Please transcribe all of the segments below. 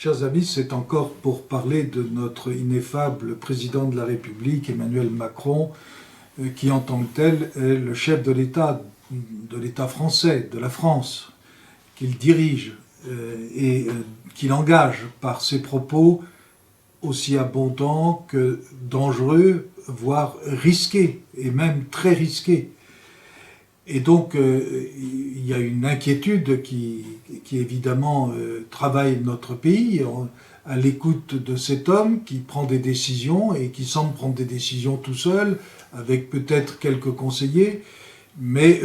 Chers amis, c'est encore pour parler de notre ineffable président de la République, Emmanuel Macron, qui en tant que tel est le chef de l'État français, de la France, qu'il dirige et qu'il engage par ses propos aussi abondants que dangereux, voire risqués, et même très risqués. Et donc, il y a une inquiétude qui évidemment travaille notre pays à l'écoute de cet homme qui prend des décisions et qui semble prendre des décisions tout seul, avec peut-être quelques conseillers, mais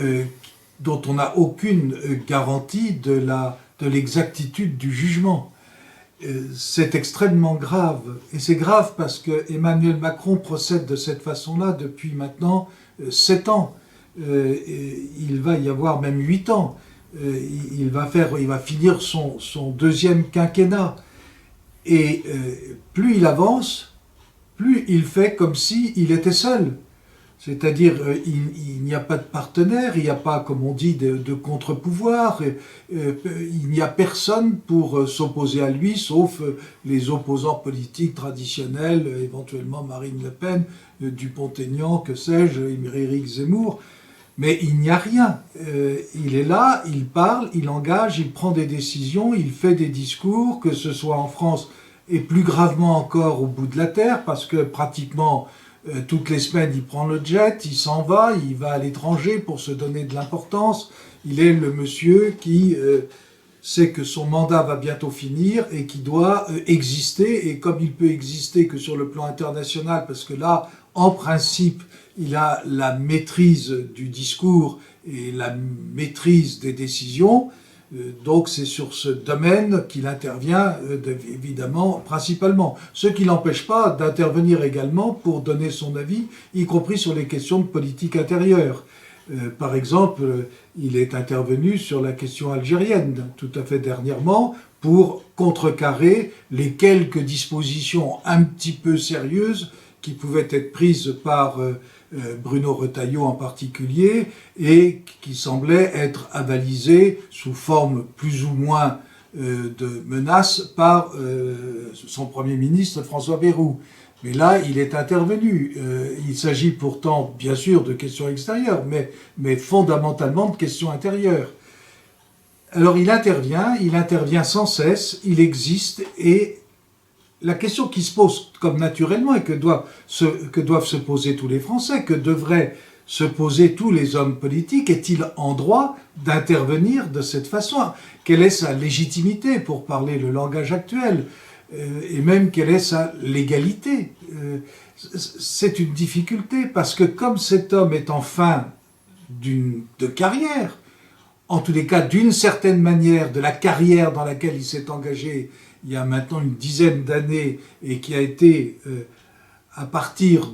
dont on n'a aucune garantie de l'exactitude du jugement. C'est extrêmement grave. Et c'est grave parce que Emmanuel Macron procède de cette façon-là depuis maintenant 7 ans. Il va y avoir même 8 ans. Il va finir son deuxième quinquennat. Et plus il avance, plus il fait comme s'il était seul. C'est-à-dire, il n'y a pas de partenaire, il n'y a pas, comme on dit, de contre-pouvoir, il n'y a personne pour s'opposer à lui, sauf les opposants politiques traditionnels, éventuellement Marine Le Pen, Dupont-Aignan, que sais-je, Éric Zemmour. Mais il n'y a rien. Il est là, il parle, il engage, il prend des décisions, il fait des discours, que ce soit en France et plus gravement encore au bout de la terre, parce que pratiquement toutes les semaines il prend le jet, il s'en va, il va à l'étranger pour se donner de l'importance. Il est le monsieur qui sait que son mandat va bientôt finir et qui doit exister, et comme il peut exister que sur le plan international, parce que là, en principe, il a la maîtrise du discours et la maîtrise des décisions. Donc c'est sur ce domaine qu'il intervient, évidemment, principalement. Ce qui n'empêche pas d'intervenir également pour donner son avis, y compris sur les questions de politique intérieure. Par exemple, il est intervenu sur la question algérienne, tout à fait dernièrement, pour contrecarrer les quelques dispositions un petit peu sérieuses qui pouvaient être prises par Bruno Retailleau en particulier, et qui semblait être avalisé sous forme plus ou moins de menace par son Premier ministre François Bayrou. Mais là, il est intervenu. Il s'agit pourtant, bien sûr, de questions extérieures, mais fondamentalement de questions intérieures. Alors il intervient sans cesse, il existe, et la question qui se pose comme naturellement et que doivent se poser tous les Français, que devraient se poser tous les hommes politiques, est-il en droit d'intervenir de cette façon? Quelle est sa légitimité, pour parler le langage actuel? Et même quelle est sa légalité? C'est une difficulté, parce que comme cet homme est en fin de carrière, en tous les cas d'une certaine manière de la carrière dans laquelle il s'est engagé il y a maintenant une dizaine d'années, et qui a été, à partir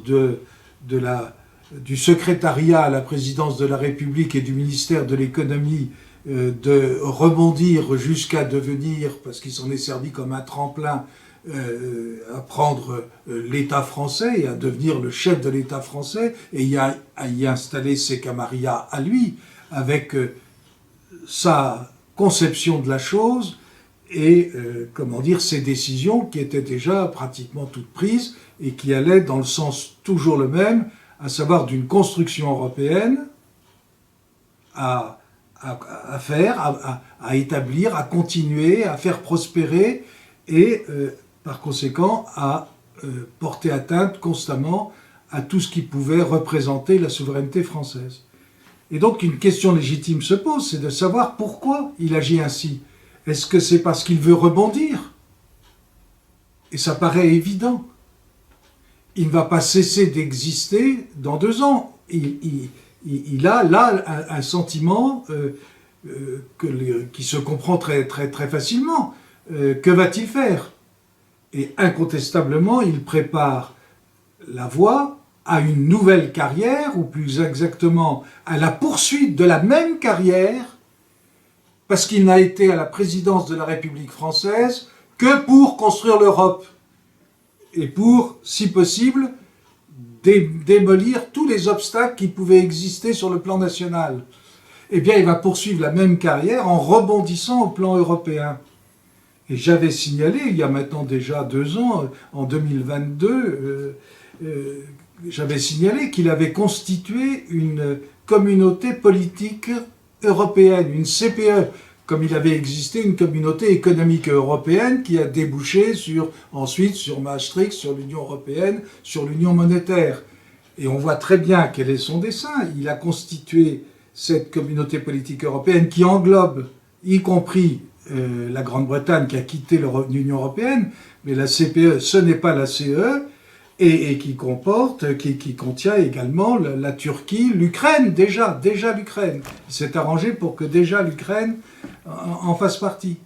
du secrétariat à la présidence de la République et du ministère de l'économie, de rebondir jusqu'à devenir, parce qu'il s'en est servi comme un tremplin, à prendre l'État français et à devenir le chef de l'État français, et à y installer ses camarilla à lui, avec sa conception de la chose, et ses décisions qui étaient déjà pratiquement toutes prises et qui allaient dans le sens toujours le même, à savoir d'une construction européenne à établir, à continuer, à faire prospérer, et par conséquent à porter atteinte constamment à tout ce qui pouvait représenter la souveraineté française. Et donc une question légitime se pose, c'est de savoir pourquoi il agit ainsi. Est-ce que c'est parce qu'il veut rebondir? Et ça paraît évident. Il ne va pas cesser d'exister dans 2 ans. Il a là un sentiment qui se comprend très, très, très facilement. Que va-t-il faire? Et incontestablement, il prépare la voie à une nouvelle carrière, ou plus exactement à la poursuite de la même carrière, parce qu'il n'a été à la présidence de la République française que pour construire l'Europe et pour, si possible, démolir tous les obstacles qui pouvaient exister sur le plan national. Eh bien, il va poursuivre la même carrière en rebondissant au plan européen. Et j'avais signalé, il y a maintenant déjà 2 ans, en 2022, j'avais signalé qu'il avait constitué une communauté politique européenne, une CPE, comme il avait existé une communauté économique européenne qui a débouché ensuite sur Maastricht, sur l'Union européenne, sur l'Union monétaire. Et on voit très bien quel est son dessein. Il a constitué cette communauté politique européenne qui englobe, y compris la Grande-Bretagne qui a quitté l'Union européenne, mais la CPE, ce n'est pas la CE, et qui contient également la Turquie, l'Ukraine, déjà l'Ukraine. Il s'est arrangé pour que déjà l'Ukraine en fasse partie.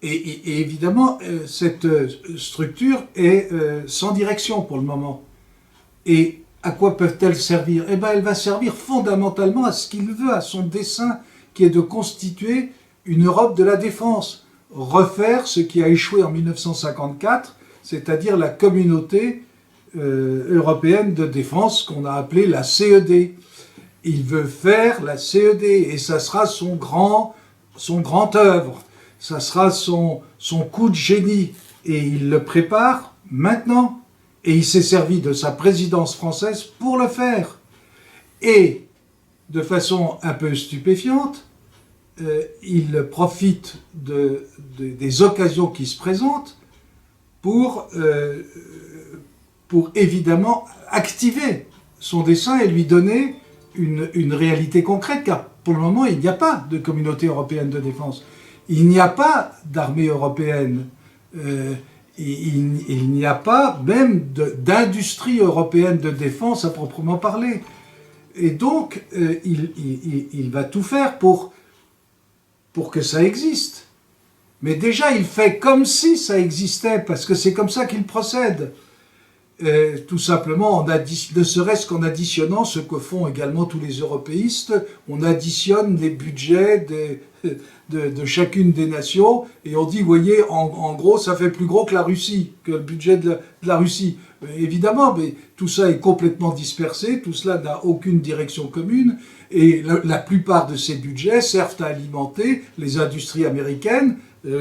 Et évidemment, cette structure est sans direction pour le moment. Et à quoi peuvent-elles servir? Eh bien, elle va servir fondamentalement à ce qu'il veut, à son dessein, qui est de constituer une Europe de la défense. Refaire ce qui a échoué en 1954, c'est-à-dire la communauté européenne de défense qu'on a appelée la CED. Il veut faire la CED et ça sera son grand œuvre, ça sera son coup de génie et il le prépare maintenant et il s'est servi de sa présidence française pour le faire. Et de façon un peu stupéfiante, il profite des occasions qui se présentent pour évidemment activer son dessein et lui donner une réalité concrète, car pour le moment, il n'y a pas de communauté européenne de défense. Il n'y a pas d'armée européenne. Il n'y a pas même d'industrie européenne de défense à proprement parler. Et donc, il va tout faire pour que ça existe. Mais déjà, il fait comme si ça existait, parce que c'est comme ça qu'il procède. Tout simplement, ne serait-ce qu'en additionnant ce que font également tous les européistes, on additionne les budgets de chacune des nations et on dit, vous voyez, en gros, ça fait plus gros que la Russie, que le budget de la Russie. Évidemment, mais tout ça est complètement dispersé, tout cela n'a aucune direction commune et la plupart de ces budgets servent à alimenter les industries américaines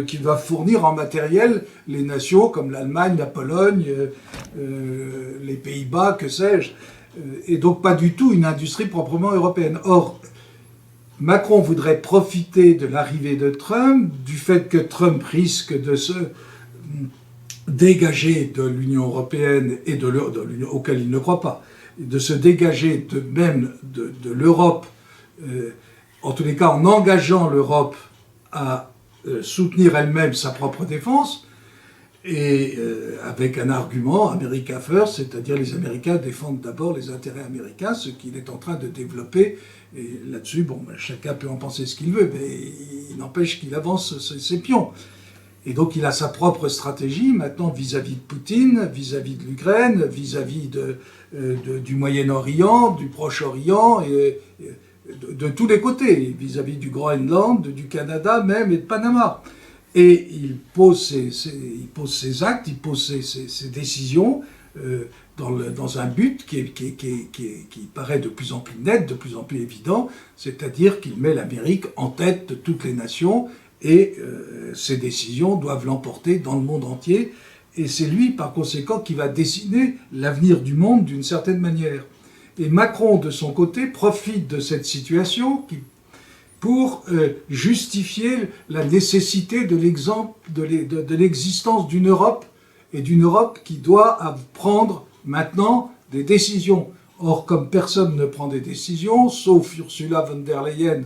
qui doivent fournir en matériel les nations comme l'Allemagne, la Pologne, les Pays-Bas, que sais-je. Et donc pas du tout une industrie proprement européenne. Or, Macron voudrait profiter de l'arrivée de Trump, du fait que Trump risque de se dégager de l'Union européenne et de l'Union auquel il ne croit pas, de se dégager de l'Europe, en tous les cas en engageant l'Europe à soutenir elle-même sa propre défense, et avec un argument America First, c'est-à-dire les Américains défendent d'abord les intérêts américains, ce qu'il est en train de développer. Et là-dessus, chacun peut en penser ce qu'il veut, mais il n'empêche qu'il avance ses pions. Et donc il a sa propre stratégie maintenant vis-à-vis de Poutine, vis-à-vis de l'Ukraine, vis-à-vis du Moyen-Orient, du Proche-Orient, et de tous les côtés, vis-à-vis du Groenland, du Canada même et de Panama. Et il pose ses actes, il pose ses décisions dans un but qui paraît de plus en plus net, de plus en plus évident, c'est-à-dire qu'il met l'Amérique en tête de toutes les nations et ses décisions doivent l'emporter dans le monde entier. Et c'est lui, par conséquent, qui va dessiner l'avenir du monde d'une certaine manière. Et Macron, de son côté, profite de cette situation pour justifier la nécessité de l'existence d'une Europe, et d'une Europe qui doit prendre maintenant des décisions. Or, comme personne ne prend des décisions, sauf Ursula von der Leyen,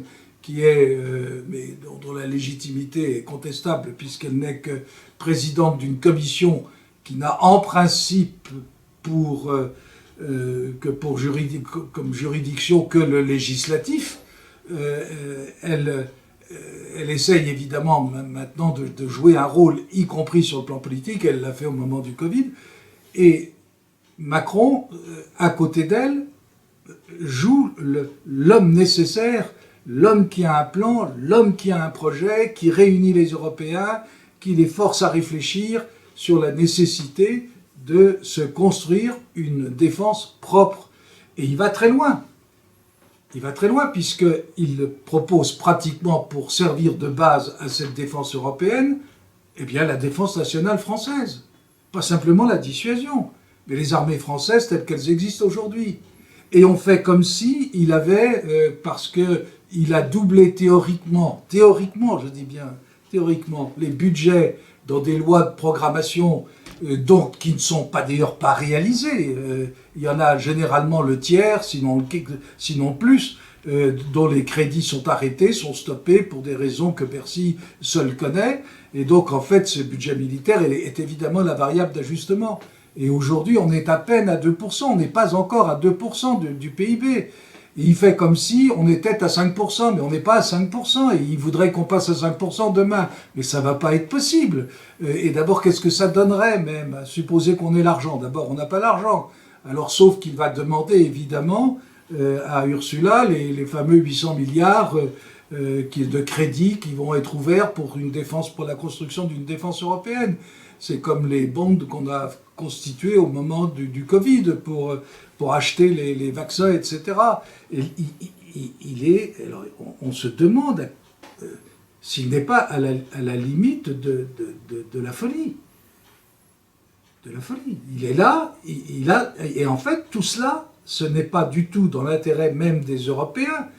mais dont la légitimité est contestable, puisqu'elle n'est que présidente d'une commission qui n'a en principe comme juridiction que le législatif, elle essaye évidemment maintenant de jouer un rôle, y compris sur le plan politique, elle l'a fait au moment du Covid, et Macron, à côté d'elle, joue l'homme nécessaire, l'homme qui a un plan, l'homme qui a un projet, qui réunit les Européens, qui les force à réfléchir sur la nécessité de se construire une défense propre. Et il va très loin. Il va très loin puisqu'il propose pratiquement, pour servir de base à cette défense européenne, Eh bien, la défense nationale française. Pas simplement la dissuasion, mais les armées françaises telles qu'elles existent aujourd'hui. Et on fait comme si il avait, parce qu'il a doublé théoriquement, je dis bien théoriquement, les budgets dans des lois de programmation donc, qui ne sont pas d'ailleurs pas réalisées. Il y en a généralement le tiers, sinon plus, dont les crédits sont arrêtés, sont stoppés pour des raisons que Bercy seul connaît. Et donc, en fait, ce budget militaire est évidemment la variable d'ajustement. Et aujourd'hui, on est à peine à 2%, on n'est pas encore à 2% du PIB. Et il fait comme si on était à 5%, mais on n'est pas à 5%, et il voudrait qu'on passe à 5% demain. Mais ça ne va pas être possible. Et d'abord, qu'est-ce que ça donnerait même? Supposer qu'on ait l'argent. D'abord, on n'a pas l'argent. Alors, sauf qu'il va demander, évidemment, à Ursula, les fameux 800 milliards de crédits qui vont être ouverts pour la construction d'une défense européenne. C'est comme les bonds qu'on a constitués au moment du Covid pour acheter les vaccins, etc. Et alors, on se demande s'il n'est pas à la limite de la folie. De la folie. Il est là, et en fait, tout cela, ce n'est pas du tout dans l'intérêt même des Européens.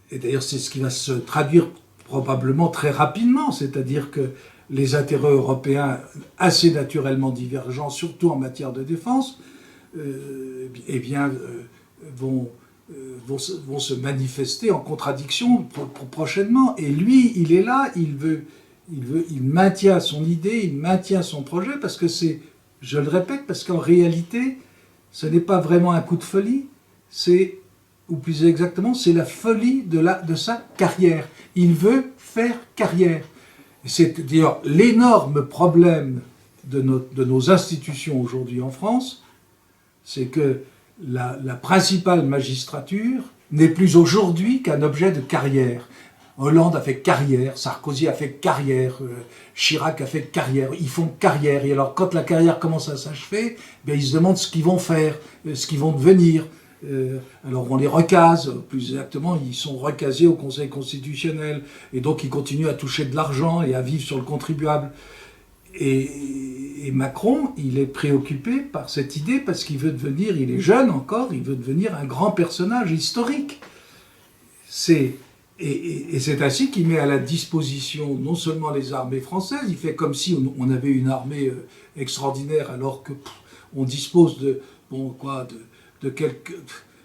Et d'ailleurs, c'est ce qui va se traduire probablement très rapidement, c'est-à-dire que les intérêts européens, assez naturellement divergents, surtout en matière de défense, vont se manifester en contradiction prochainement. Et lui, il est là, il maintient son idée, il maintient son projet, parce que je le répète, parce qu'en réalité, ce n'est pas vraiment un coup de folie, ou plus exactement, c'est la folie de sa carrière. Il veut faire carrière. C'est d'ailleurs l'énorme problème de nos institutions aujourd'hui en France, c'est que la principale magistrature n'est plus aujourd'hui qu'un objet de carrière. Hollande a fait carrière, Sarkozy a fait carrière, Chirac a fait carrière, ils font carrière. Et alors quand la carrière commence à s'achever, ils se demandent ce qu'ils vont faire, ce qu'ils vont devenir. Alors on les recase, plus exactement, ils sont recasés au Conseil constitutionnel, et donc ils continuent à toucher de l'argent et à vivre sur le contribuable. Et Macron, il est préoccupé par cette idée parce qu'il veut devenir, il est jeune encore, il veut devenir un grand personnage historique. Et c'est ainsi qu'il met à la disposition non seulement les armées françaises, il fait comme si on avait une armée extraordinaire alors que on dispose de quelques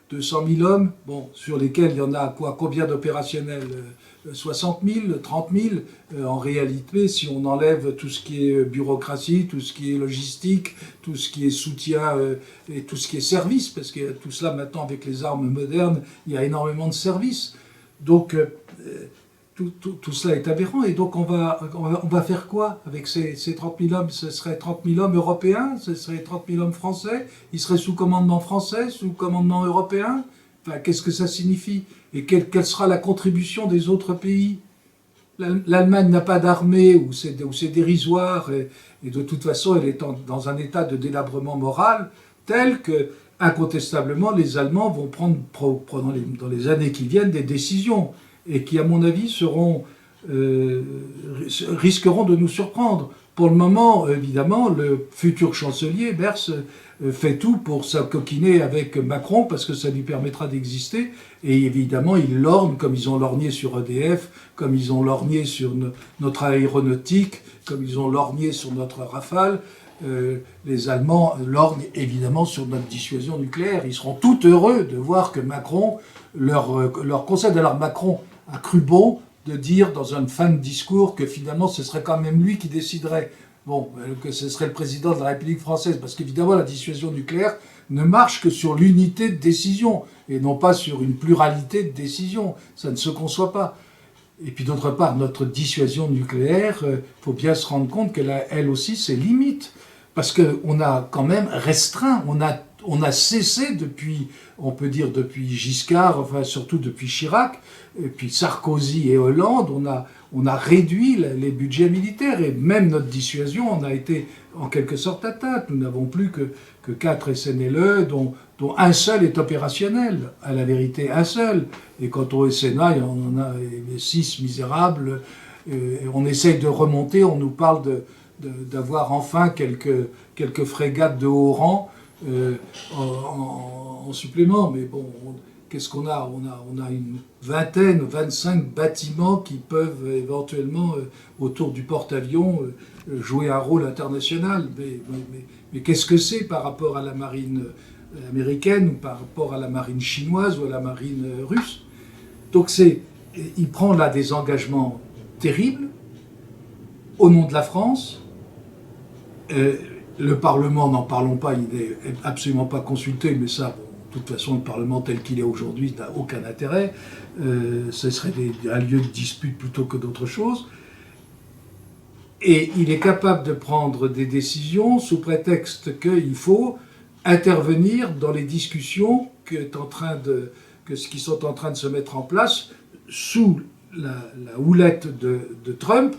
200 000 hommes, sur lesquels il y en a combien d'opérationnels 60 000, 30 000. En réalité, si on enlève tout ce qui est bureaucratie, tout ce qui est logistique, tout ce qui est soutien et tout ce qui est service, parce que tout cela maintenant avec les armes modernes, il y a énormément de services. Donc tout cela est aberrant, et donc on va faire quoi avec ces 30 000 hommes? Ce serait 30 000 hommes européens, ce serait 30 000 hommes français, ils seraient sous commandement français, sous commandement européen. Enfin, qu'est-ce que ça signifie? Et quelle sera la contribution des autres pays? L'Allemagne n'a pas d'armée, ou c'est dérisoire, et de toute façon elle est dans un état de délabrement moral tel que, incontestablement, les Allemands vont prendre dans les années qui viennent des décisions, et qui, à mon avis, risqueront de nous surprendre. Pour le moment, évidemment, le futur chancelier, Merz, fait tout pour s'encoquiner avec Macron, parce que ça lui permettra d'exister. Et évidemment, ils lorgnent, comme ils ont lorgné sur EDF, comme ils ont lorgné sur notre aéronautique, comme ils ont lorgné sur notre Rafale. Les Allemands lorgnent évidemment sur notre dissuasion nucléaire. Ils seront tout heureux de voir que Macron leur concède. Alors Macron a cru bon de dire dans une fin de discours que finalement ce serait quand même lui qui déciderait, que ce serait le président de la République française, parce qu'évidemment la dissuasion nucléaire ne marche que sur l'unité de décision et non pas sur une pluralité de décisions. Ça ne se conçoit pas. Et puis d'autre part, notre dissuasion nucléaire, faut bien se rendre compte qu'elle a elle aussi ses limites, parce qu'on a quand même restreint, on a cessé depuis, on peut dire depuis Giscard, enfin surtout depuis Chirac, et puis Sarkozy et Hollande, on a réduit les budgets militaires, et même notre dissuasion en a été en quelque sorte atteinte. Nous n'avons plus que 4 SNLE, dont un seul est opérationnel, à la vérité un seul. Et quant au SNA, il y en a 6 misérables, on essaye de remonter, on nous parle d'avoir enfin quelques frégates de haut rang en supplément. Mais bon, qu'est-ce qu'on a, on a une vingtaine, 25 bâtiments qui peuvent éventuellement, autour du porte-avions, jouer un rôle international. Mais qu'est-ce que c'est par rapport à la marine américaine, ou par rapport à la marine chinoise, ou à la marine russe? Donc il prend là des engagements terribles au nom de la France. Le Parlement, n'en parlons pas, il n'est absolument pas consulté, mais ça, bon, de toute façon, le Parlement tel qu'il est aujourd'hui n'a aucun intérêt. Ce serait un lieu de dispute plutôt que d'autre chose. Et il est capable de prendre des décisions sous prétexte qu'il faut intervenir dans les discussions qui sont en train de se mettre en place sous la houlette de Trump,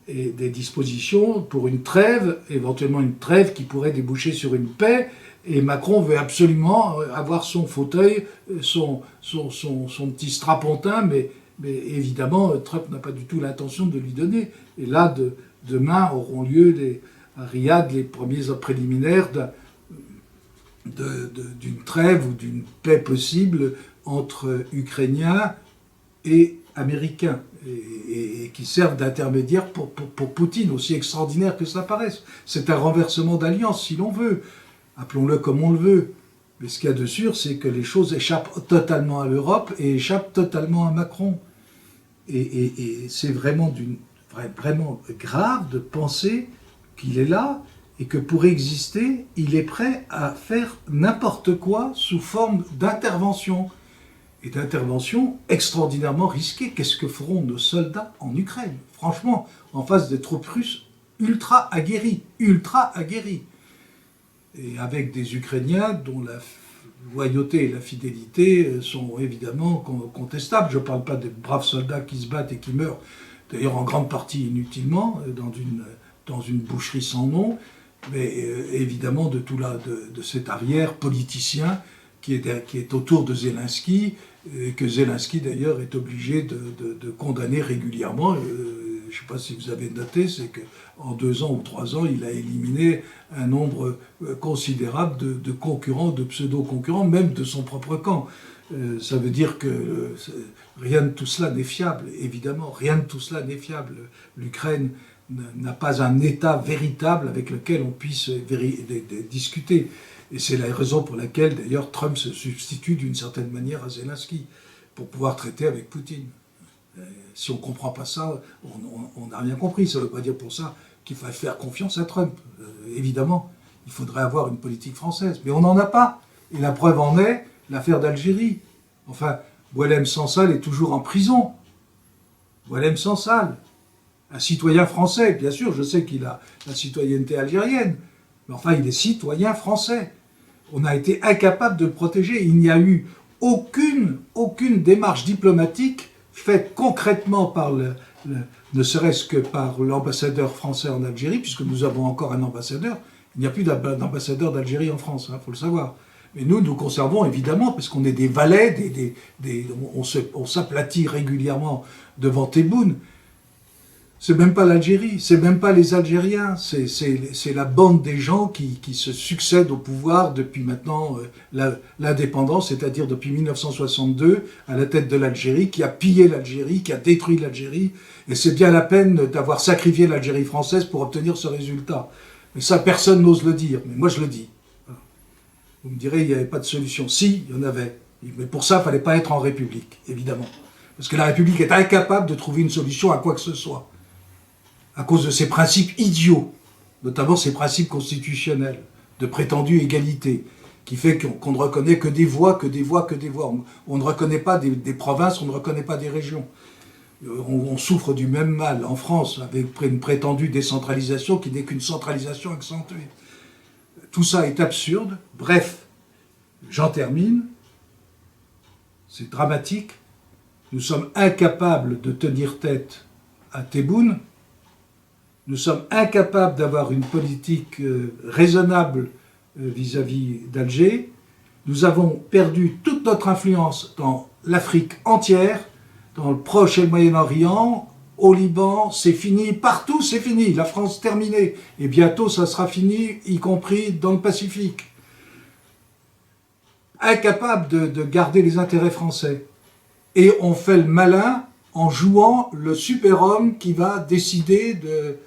et des dispositions pour une trêve, éventuellement une trêve qui pourrait déboucher sur une paix. Et Macron veut absolument avoir son fauteuil, son petit strapontin, mais évidemment, Trump n'a pas du tout l'intention de lui donner. Et là, demain auront lieu à Riyad les premiers préliminaires d'une trêve ou d'une paix possible entre Ukrainiens et Américains, et qui servent d'intermédiaire pour Poutine, aussi extraordinaire que cela paraisse. C'est un renversement d'alliance, si l'on veut. Appelons-le comme on le veut. Mais ce qu'il y a de sûr, c'est que les choses échappent totalement à l'Europe et échappent totalement à Macron. Et c'est vraiment grave de penser qu'il est là et que pour exister, il est prêt à faire n'importe quoi sous forme d'intervention. Et d'intervention extraordinairement risquée. Qu'est-ce que feront nos soldats en Ukraine? Franchement, en face des troupes russes ultra aguerries. Et avec des Ukrainiens dont la loyauté et la fidélité sont évidemment contestables. Je ne parle pas des braves soldats qui se battent et qui meurent, d'ailleurs en grande partie inutilement, dans une boucherie sans nom, mais évidemment de cet arrière politicien qui est autour de Zelensky, et que Zelensky d'ailleurs est obligé de condamner régulièrement. Je ne sais pas si vous avez noté, c'est qu'en 2 ans ou 3 ans, il a éliminé un nombre considérable de concurrents, de pseudo-concurrents, même de son propre camp. Ça veut dire que rien de tout cela n'est fiable, évidemment, rien de tout cela n'est fiable. L'Ukraine n'a pas un État véritable avec lequel on puisse discuter. Et c'est la raison pour laquelle, d'ailleurs, Trump se substitue d'une certaine manière à Zelensky, pour pouvoir traiter avec Poutine. Si on ne comprend pas ça, on n'a rien compris. Ça ne veut pas dire pour ça qu'il faille faire confiance à Trump. Évidemment, il faudrait avoir une politique française. Mais on n'en a pas. Et la preuve en est l'affaire d'Algérie. Enfin, Boualem Sansal est toujours en prison. Boualem Sansal, un citoyen français. Bien sûr, je sais qu'il a la citoyenneté algérienne. Mais enfin, il est citoyen français. On a été incapable de le protéger. Il n'y a eu aucune démarche diplomatique faite concrètement par ne serait-ce que par l'ambassadeur français en Algérie, puisque nous avons encore un ambassadeur. Il n'y a plus d'ambassadeur d'Algérie en France, faut le savoir. Mais nous conservons évidemment, parce qu'on est des valets, on s'aplatit régulièrement devant Tebboune. C'est même pas l'Algérie, c'est même pas les Algériens, c'est la bande des gens qui se succèdent au pouvoir depuis maintenant l'indépendance, c'est-à-dire depuis 1962, à la tête de l'Algérie, qui a pillé l'Algérie, qui a détruit l'Algérie, et c'est bien la peine d'avoir sacrifié l'Algérie française pour obtenir ce résultat. Mais ça, personne n'ose le dire, mais moi je le dis. Vous me direz, il n'y avait pas de solution. Si, il y en avait. Mais pour ça, il ne fallait pas être en République, évidemment. Parce que la République est incapable de trouver une solution à quoi que ce soit. À cause de ses principes idiots, notamment ses principes constitutionnels, de prétendue égalité, qui fait qu'on ne reconnaît que des voix. On ne reconnaît pas des provinces, on ne reconnaît pas des régions. On souffre du même mal en France, avec une prétendue décentralisation qui n'est qu'une centralisation accentuée. Tout ça est absurde. Bref, j'en termine. C'est dramatique. Nous sommes incapables de tenir tête à Tebboune. Nous sommes incapables d'avoir une politique raisonnable vis-à-vis d'Alger. Nous avons perdu toute notre influence dans l'Afrique entière, dans le Proche et le Moyen-Orient, au Liban, c'est fini, partout c'est fini, la France terminée. Et bientôt ça sera fini, y compris dans le Pacifique. Incapable de garder les intérêts français. Et on fait le malin en jouant le super-homme qui va décider de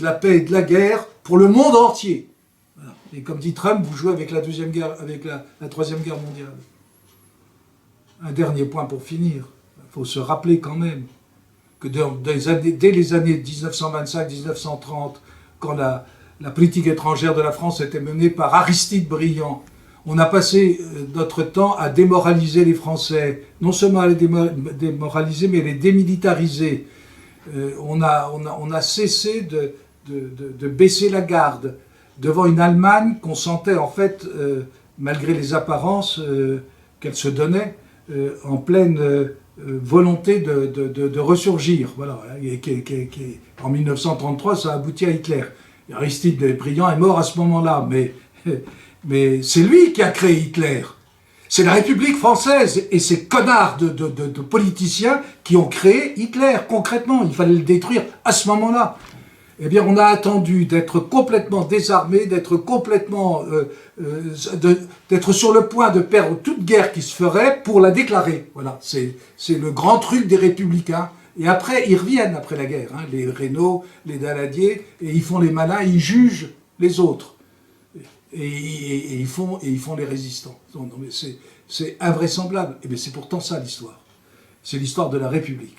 la paix et de la guerre pour le monde entier. Voilà. Et comme dit Trump, vous jouez avec la Troisième Guerre mondiale. Un dernier point pour finir. Il faut se rappeler quand même que dès les années 1925-1930, quand la politique étrangère de la France était menée par Aristide Briand, on a passé notre temps à démoraliser les Français, non seulement à les démoraliser, mais à les démilitariser. On a cessé de baisser la garde devant une Allemagne qu'on sentait en fait, malgré les apparences qu'elle se donnait, en pleine volonté de ressurgir. Voilà. En 1933, ça a abouti à Hitler. Aristide Briand est mort à ce moment-là, mais c'est lui qui a créé Hitler. C'est la République française et ces connards de politiciens qui ont créé Hitler, concrètement. Il fallait le détruire à ce moment-là. Eh bien, on a attendu d'être complètement désarmé, d'être complètement... d'être sur le point de perdre toute guerre qui se ferait pour la déclarer. Voilà, c'est le grand truc des républicains. Et après, ils reviennent après la guerre, hein, les Reynaud, les Daladier, et ils font les malins, ils jugent les autres. Et ils font les résistants. Non, mais c'est invraisemblable. Et bien c'est pourtant ça l'histoire. C'est l'histoire de la République.